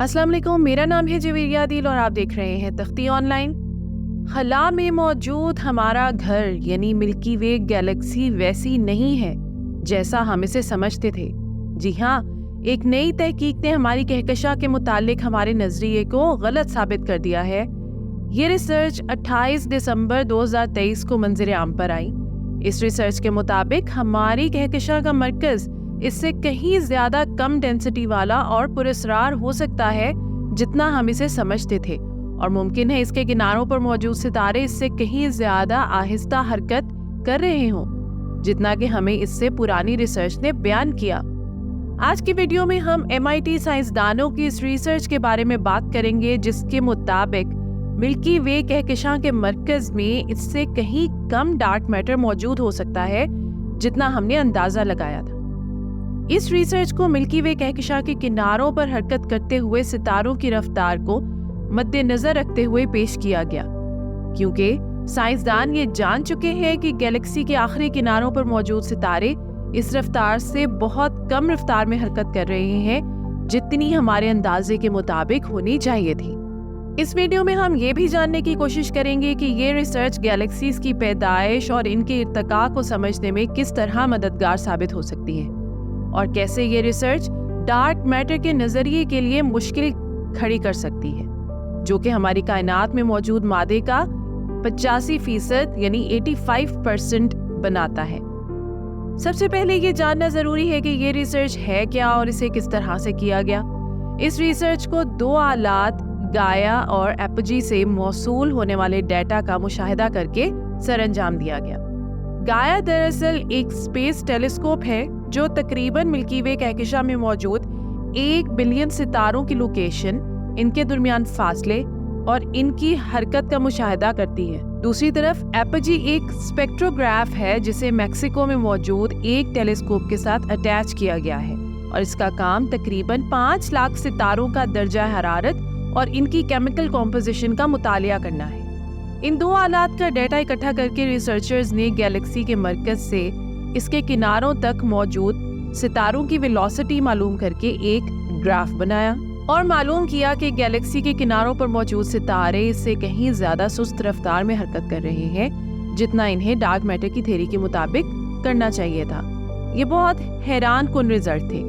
अस्सलाम वालेकुम, मेरा नाम है जवेरिया दिल और आप देख रहे हैं तख्ती ऑनलाइन। खला में मौजूद हमारा घर यानी मिल्की वे गैलेक्सी वैसी नहीं है जैसा हम इसे समझते थे। जी हाँ, एक नई तहकीक ने हमारी कहकशा के मुतालिक हमारे नजरिए को गलत साबित कर दिया है। ये रिसर्च 28 दिसंबर 2023 को मंजर आम पर आई। इस रिसर्च के मुताबिक हमारी कहकशा का मरकज इससे कहीं ज्यादा कम डेंसिटी वाला और पुरस्रार हो सकता है जितना हम इसे समझते थे, और मुमकिन है इसके किनारों पर मौजूद सितारे इससे कहीं ज्यादा आहिस्ता हरकत कर रहे हों जितना कि हमें इससे पुरानी रिसर्च ने बयान किया। आज की वीडियो में हम MIT साइंसदानों की इस रिसर्च के बारे में बात करेंगे जिसके मुताबिक मिल्की वे कहकशां के मरकज में इससे कहीं कम डार्क मैटर मौजूद हो सकता है जितना हमने अंदाजा लगाया था। इस रिसर्च को मिल्की वे कहकशां के किनारों पर हरकत करते हुए सितारों की रफ्तार को मद्देनजर रखते हुए पेश किया गया, क्योंकि साइंसदान ये जान चुके हैं कि गैलेक्सी के आखिरी किनारों पर मौजूद सितारे इस रफ्तार से बहुत कम रफ्तार में हरकत कर रहे हैं जितनी हमारे अंदाजे के मुताबिक होनी चाहिए थी। इस वीडियो में हम ये भी जानने की कोशिश करेंगे कि ये रिसर्च गैलेक्सीज की पैदाइश और इनके इर्तिका को समझने में किस तरह मददगार साबित हो सकती है, और कैसे ये रिसर्च डार्क मैटर के नजरिए के लिए मुश्किल खड़ी कर सकती है जो कि हमारी कायनात में मौजूद मादे का 85% यानी 85% बनाता है। सबसे पहले ये जानना जरूरी है कि ये रिसर्च है क्या और इसे किस तरह से किया गया। इस रिसर्च को दो आलात गाया और एपोजी से मौसूल होने वाले डेटा का मुशाहिदा करके सरअंजाम दिया गया। गाया दरअसल एक स्पेस टेलीस्कोप है जो तकरीबन मिल्की वे कहकशां में मौजूद 1 बिलियन सितारों की लोकेशन, इनके दरमियान फासले और इनकी हरकत का मुशाहिदा करती है। दूसरी तरफ एपोजी एक स्पेक्ट्रोग्राफ है जिसे मैक्सिको में मौजूद एक टेलीस्कोप के साथ अटैच किया गया है, और इसका काम तकरीबन 5 लाख सितारों का दर्जा हरारत और इनकी केमिकल कॉम्पोजिशन का मुतालिया करना है। इन दो आलात का डेटा इकट्ठा करके रिसर्चर्स ने गैलेक्सी के मरकज से इसके किनारों तक मौजूद सितारों की वेलोसिटी मालूम करके एक ग्राफ बनाया और मालूम किया कि गैलेक्सी के किनारों पर मौजूद सितारे इससे कहीं ज्यादा सुस्त रफ्तार में हरकत कर रहे हैं जितना इन्हें डार्क मैटर की थ्योरी के मुताबिक करना चाहिए था। ये बहुत हैरान कुन रिजल्ट थे,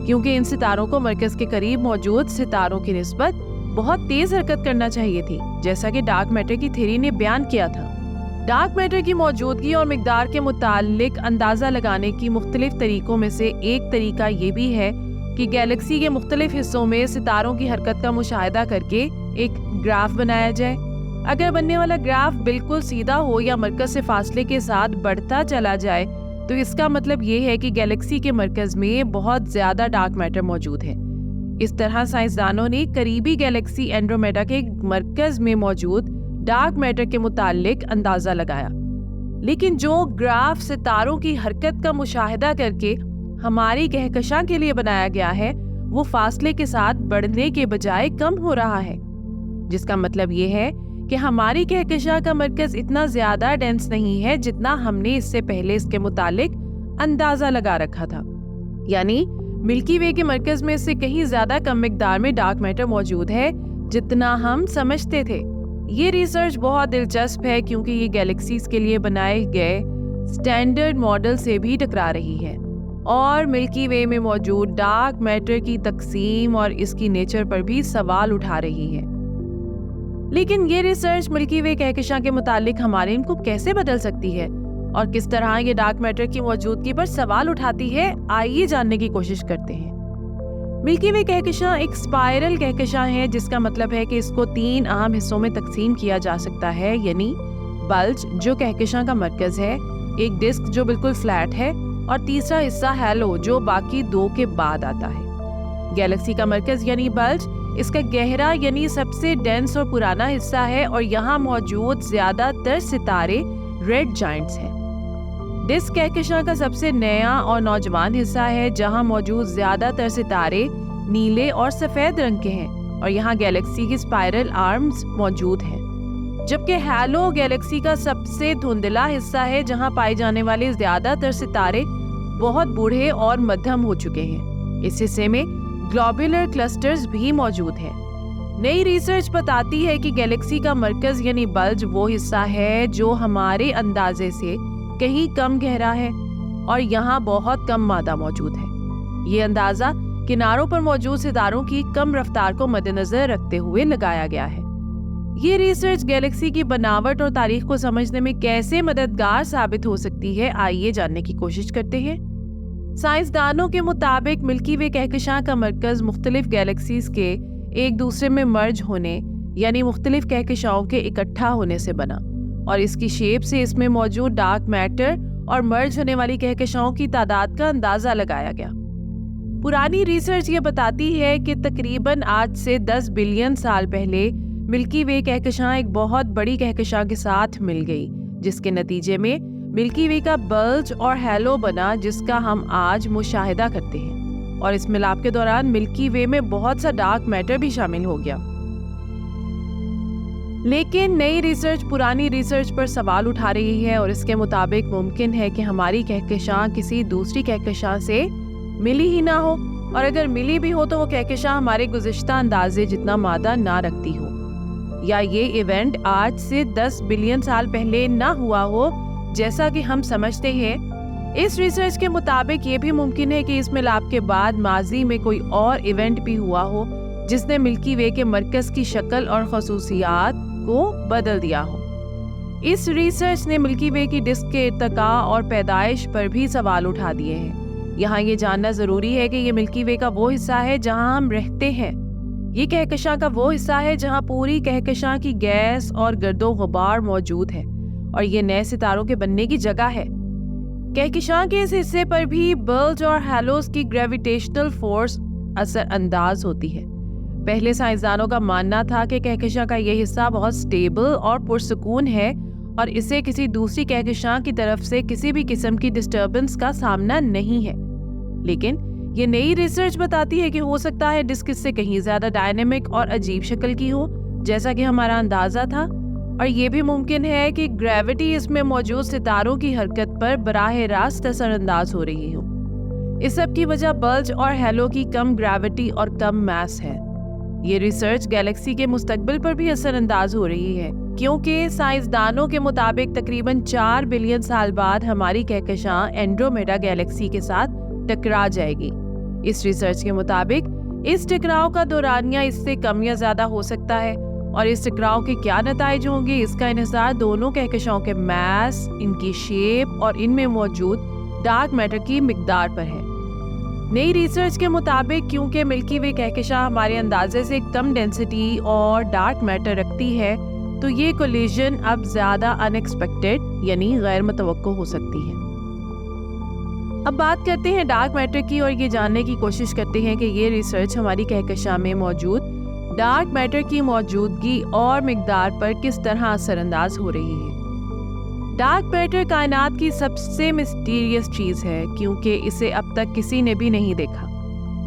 क्योंकि इन सितारों को मरकज के करीब मौजूद सितारों की निस्बत बहुत तेज हरकत करना चाहिए थी, जैसा कि डार्क मैटर की थ्योरी ने बयान किया था। डार्क मैटर की मौजूदगी और मिकदार के मुतालिक अंदाजा लगाने की मुख्तलिफ तरीकों में से एक तरीका ये भी है कि गैलेक्सी के मुख्तलिफ हिस्सों में सितारों की हरकत का मुशाहिदा करके एक ग्राफ बनाया जाए। अगर बनने वाला ग्राफ बिल्कुल सीधा हो या मरकज से फासले के साथ बढ़ता चला जाए तो इसका मतलब ये है कि गैलेक्सी के मरकज में बहुत ज्यादा डार्क मैटर मौजूद है। इस तरह साइंसदानों ने करीबी गैलेक्सी एंड्रोमेडा के मरकज में मौजूद डार्क मैटर के मुतालिक अंदाजा लगाया, लेकिन जो ग्राफ सितारों की हरकत का मुशाहिदा करके हमारी कहकशां के लिए बनाया गया है वो फासले के साथ बढ़ने के बजाय कम हो रहा है, जिसका मतलब ये है कि हमारी कहकशां का मरकज इतना ज्यादा डेंस नहीं है जितना हमने इससे पहले इसके मुतालिक अंदाजा लगा रखा था। यानी मिल्की वे के मरकज में इससे कहीं ज्यादा कम मिकदार में डार्क मैटर मौजूद है जितना हम समझते थे। ये रिसर्च बहुत दिलचस्प है क्योंकि ये गैलेक्सीज के लिए बनाए गए स्टैंडर्ड मॉडल से भी टकरा रही है और मिल्की वे में मौजूद डार्क मैटर की तकसीम और इसकी नेचर पर भी सवाल उठा रही है। लेकिन ये रिसर्च मिल्की वे कहकशां के मुतालिक हमारे इनको कैसे बदल सकती है और किस तरह ये डार्क मैटर की मौजूदगी पर सवाल उठाती है, आइए जानने की कोशिश करते हैं। मिल्की वे कहकशां एक स्पाइरल कहकशां है, जिसका मतलब है कि इसको 3 अहम हिस्सों में तकसीम किया जा सकता है, यानी बल्ज जो कहकशां का मरकज है, एक डिस्क जो बिल्कुल फ्लैट है और तीसरा हिस्सा हैलो जो बाकी 2 के बाद आता है। गैलेक्सी का मरकज यानी बल्ज इसका गहरा यानी सबसे डेंस और पुराना हिस्सा है और यहाँ मौजूद ज्यादातर सितारे रेड जायंट्स हैं। डिस्क कहकशां का सबसे नया और नौजवान हिस्सा है जहां मौजूद ज्यादातर सितारे नीले और सफेद रंग के हैं और यहाँ गैलेक्सी की स्पाइरल आर्म्स मौजूद हैं। जबकि हैलो गैलेक्सी का सबसे धुंधला हिस्सा है जहां पाए जाने वाले ज्यादातर सितारे बहुत बूढ़े और मध्यम हो चुके हैं। इस हिस्से में ग्लोबुलर क्लस्टर्स भी मौजूद हैं। नई रिसर्च बताती है कि गैलेक्सी का मरकज यानी बल्ज वो हिस्सा है जो हमारे अंदाजे से कहीं कम गहरा है और यहाँ बहुत कम मादा मौजूद है। ये अंदाजा किनारों पर मौजूद सितारों की कम रफ्तार को मद्देनजर रखते हुए लगाया गया है। ये रिसर्च गैलेक्सी की बनावट और तारीख को समझने में कैसे मददगार साबित हो सकती है, आइए जानने की कोशिश करते हैं। साइंसदानों के मुताबिक मिल्की वे कहकशां का मरकज मुख्तलिफ गैलेक्सीज के एक दूसरे में मर्ज होने यानी मुख्तलिफ कहकशाओं के इकट्ठा होने से बना और इसकी शेप से इसमें मौजूद डार्क मैटर और मर्ज होने वाली कहकशाओं की तादाद का अंदाजा लगाया गया। पुरानी रिसर्च ये बताती है कि तकरीबन आज से 10 बिलियन साल पहले मिल्की वे कहकशां एक बहुत बड़ी कहकशां के साथ मिल गई, जिसके नतीजे में मिल्की वे का बल्ज और हैलो बना, जिसका हम आज मुशाहिदा करते हैं। और इस मिलाप के दौरान मिल्की वे में बहुत सा डार्क मैटर भी शामिल हो गया। लेकिन नई रिसर्च पुरानी रिसर्च पर सवाल उठा रही है और इसके मुताबिक मुमकिन है कि हमारी कहकशां किसी दूसरी कहकशां से मिली ही ना हो, और अगर मिली भी हो तो वो कहकशां हमारे गुज़िश्ता अंदाजे जितना मादा ना रखती हो, या ये इवेंट आज से 10 बिलियन साल पहले ना हुआ हो जैसा कि हम समझते हैं। इस रिसर्च के मुताबिक ये भी मुमकिन है कि इस मिलाप के बाद माजी में कोई और इवेंट भी हुआ हो जिसने मिल्की वे के मरकज की शक्ल और खसूसियात को बदल दिया हो। इस रिसर्च ने मिल्की वे की डिस्क के इर्तिका और पैदाइश पर भी सवाल उठा दिए हैं। यहाँ ये जानना जरूरी है कि ये मिल्की वे का वो हिस्सा है जहाँ हम रहते हैं। ये कहकशां का वो हिस्सा है जहाँ पूरी कहकशां की गैस और गर्दो गुबार मौजूद है और ये नए सितारों के बनने की जगह है। कहकशां के इस हिस्से पर भी बल्ज और हैलोस की ग्रेविटेशनल फोर्स असर अंदाज होती है। पहले साइंसदानों का मानना था कि कहकशां का यह हिस्सा बहुत स्टेबल और पुरसुकून है और इसे किसी दूसरी कहकशां की तरफ से किसी भी किस्म की डिस्टर्बेंस का सामना नहीं है। लेकिन ये नई रिसर्च बताती है कि हो सकता है डिस्क इससे कहीं ज्यादा डायनेमिक और अजीब शक्ल की हो जैसा कि हमारा अंदाजा था, और ये भी मुमकिन है कि ग्रेविटी इसमें मौजूद सितारों की हरकत पर बराह रास्त असरअंदाज हो रही हो। इस सब की वजह बल्ज और हैलो की कम ग्रेविटी और कम मास है। ये रिसर्च गैलेक्सी के मुस्तकबिल पर भी असरअंदाज हो रही है, क्योंकि साइंसदानों के मुताबिक तकरीबन 4 बिलियन साल बाद हमारी कहकशां एंड्रोमेडा गैलेक्सी के साथ टकरा जाएगी। इस रिसर्च के मुताबिक इस टकराव का दौरानिया इससे कम या ज्यादा हो सकता है, और इस टकराव के क्या नताइज होंगे इसका इन्हिसार दोनों कहकशाओं के मास, इनकी शेप और इनमें मौजूद डार्क मैटर की मिकदार पर है। नई रिसर्च के मुताबिक क्योंकि मिल्की वे कहकशां हमारे अंदाजे से कम डेंसिटी और डार्क मैटर रखती है, तो ये कोलिजन अब ज्यादा अनएक्सपेक्टेड यानी गैर मुतवक्को हो सकती है। अब बात करते हैं डार्क मैटर की और ये जानने की कोशिश करते हैं कि ये रिसर्च हमारी कहकशां में मौजूद डार्क मैटर की मौजूदगी और मिकदार पर किस तरह असरअंदाज हो रही है। डार्क मैटर कायनात की सबसे मिस्टीरियस चीज है, क्योंकि इसे अब तक किसी ने भी नहीं देखा,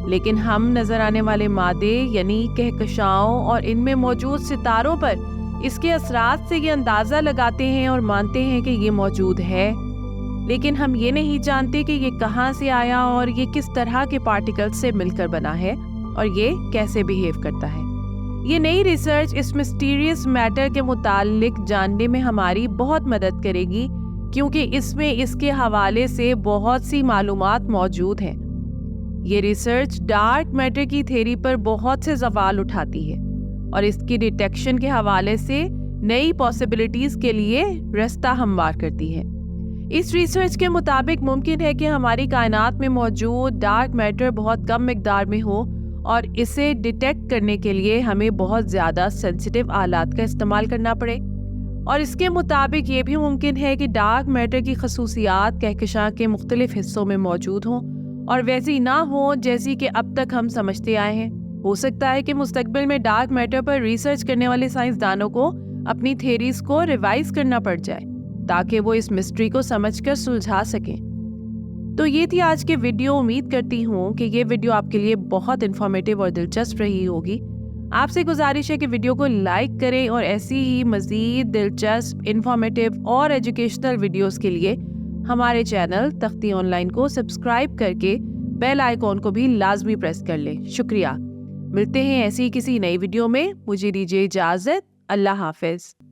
लेकिन हम नजर आने वाले मादे यानी कहकशाओं और इनमें मौजूद सितारों पर इसके असरात से ये अंदाजा लगाते हैं और मानते हैं कि ये मौजूद है, लेकिन हम ये नहीं जानते कि ये कहाँ से आया और ये किस तरह के पार्टिकल्स से मिलकर बना है और ये कैसे बिहेव करता है। ये नई रिसर्च इस मिस्टीरियस मैटर के मुतालिक जानने में हमारी बहुत मदद करेगी, क्योंकि इसमें इसके हवाले से बहुत सी मालूमात मौजूद हैं। ये रिसर्च डार्क मैटर की थ्योरी पर बहुत से सवाल उठाती है और इसकी डिटेक्शन के हवाले से नई पॉसिबिलिटीज के लिए रास्ता हमवार करती है। इस रिसर्च के मुताबिक मुमकिन है कि हमारी कायनात में मौजूद डार्क मैटर बहुत कम मिकदार में हो और इसे डिटेक्ट करने के लिए हमें बहुत ज़्यादा सेंसिटिव आलात का इस्तेमाल करना पड़े, और इसके मुताबिक ये भी मुमकिन है कि डार्क मैटर की खसूसियात कहकशां के मुख्तलिफ हिस्सों में मौजूद हों और वैसी ना हो जैसी कि अब तक हम समझते आए हैं। हो सकता है कि मुस्तकबिल में डार्क मैटर पर रिसर्च करने वाले साइंसदानों को अपनी थ्योरीज को रिवाइज करना पड़ जाए ताकि वो इस मिस्ट्री को समझकर सुलझा सकें। तो ये थी आज की वीडियो। उम्मीद करती हूँ कि ये वीडियो आपके लिए बहुत इन्फॉर्मेटिव और दिलचस्प रही होगी। आपसे गुजारिश है कि वीडियो को लाइक करें और ऐसी ही मज़ीद दिलचस्प, इन्फॉर्मेटिव और एजुकेशनल वीडियोस के लिए हमारे चैनल तख्ती ऑनलाइन को सब्सक्राइब करके بیل آئیکن کو بھی لازمی پریس کر لیں۔ شکریہ۔ ملتے ہیں ایسی کسی نئی ویڈیو میں، مجھے دیجیے اجازت۔ اللہ حافظ۔